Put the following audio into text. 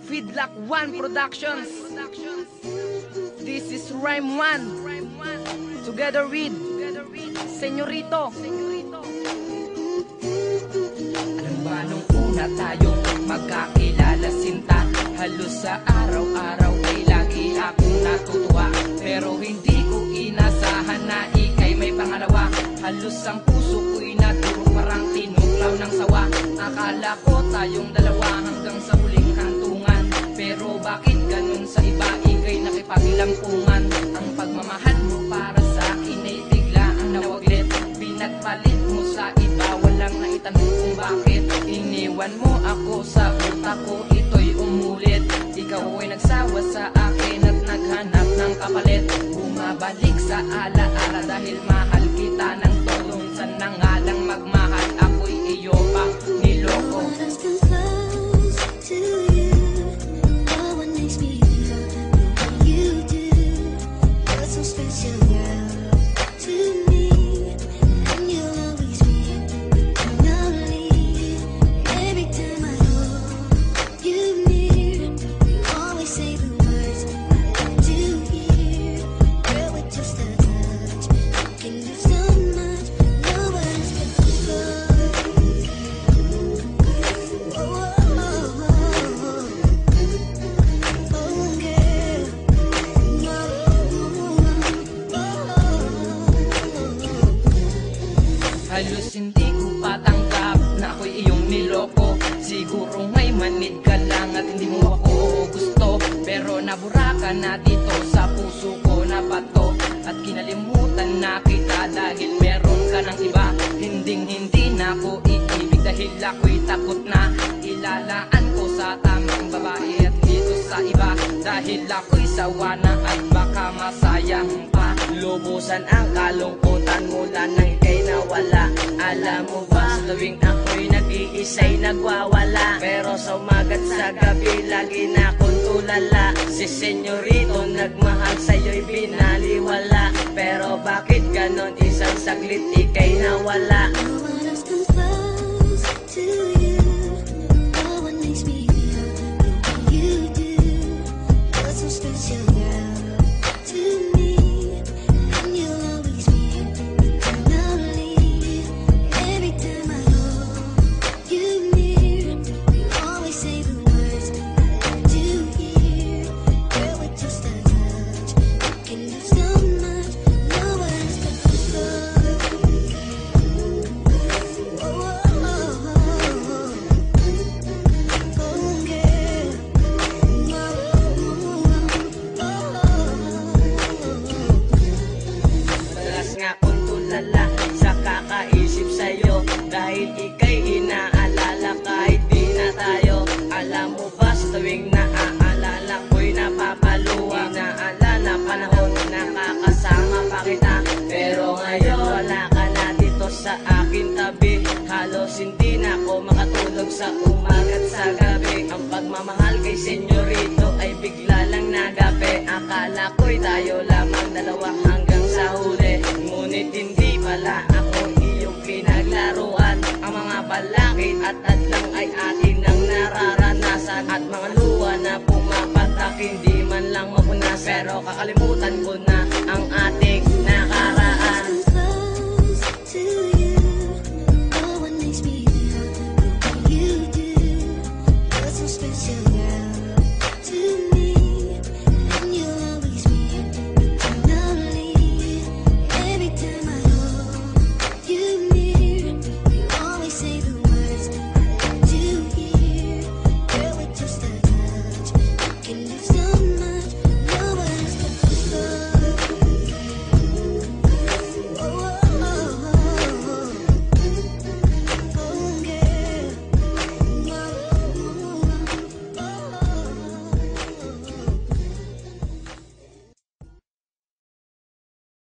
Feedlock One Productions. This is Rhyme One, together with Senyorito. Alam ba nung una tayong magkakilala sinta, halos sa araw-araw ay lagi akong natutuwa. Pero hindi ko inasahan na ika'y may pangalawa. Halos ang puso ko'y nadurog parang tinuklaw ng sawa. Akala ko tayong dalawa hanggang sa huling hantungan. Pero bakit ganun sa iba, ika'y nakipaglampungan? Ang pagmamahal mo para sa akin ay bigla ang nawaglit. Pinagpalit mo sa iba, walang naitanong kung bakit. Iniwan mo ako sa utak ko, ito'y umulit. Ikaw ay nagsawa sa akin at naghanap ng kapalit. Bumabalik sa alaala dahil mahal kita ng todo. Minsan na nga lang magmahal, ako'y iyo pang niloko. Halos hindi ko patanggap na ako'y iyong niloko. Siguro may manid ka lang at hindi mo ako gusto. Pero nabura ka na dito sa puso ko na bato. At kinalimutan na kita dahil meron ka ng iba. Hindi na ako iibig dahil ako'y takot na ilalaan ko sa tamang babae at dito sa iba. Dahil ako'y sawa na at baka masayang pa. Lubusan ang kalungkutan mula nang ika'y nawala. Alam mo ba, sa tuwing ako'y nag-iisa'y nagwawala. Pero sa umaga't sa gabi, lagi na akong tulala. Si Senyorito nagmahal sa'yo'y binaliwala. Pero bakit ganon, isang saglit ika'y nawala? Sa kakaisip sa'yo, dahil ika'y inaalala kahit di na tayo. Alam mo ba, sa tuwing naaalala ko'y napapaluwa. Inaalala panahon nakakasama pa kita. Pero ngayon wala ka na dito sa akin tabi. Halos hindi na ako makatulog sa umaga't sa gabi. Ang pagmamahal kay Senyorito ay bigla lang nagabi. Akala ko'y tayo lamang dalawa hanggang sa huli. Ngunit hindi pala ako iyong pinaglaruan. Ang mga balakid at adlang ay atin ang nararanasan. At mga luha na pumapatak, hindi man lang mapunas. Pero kakalimutan ko na ang ating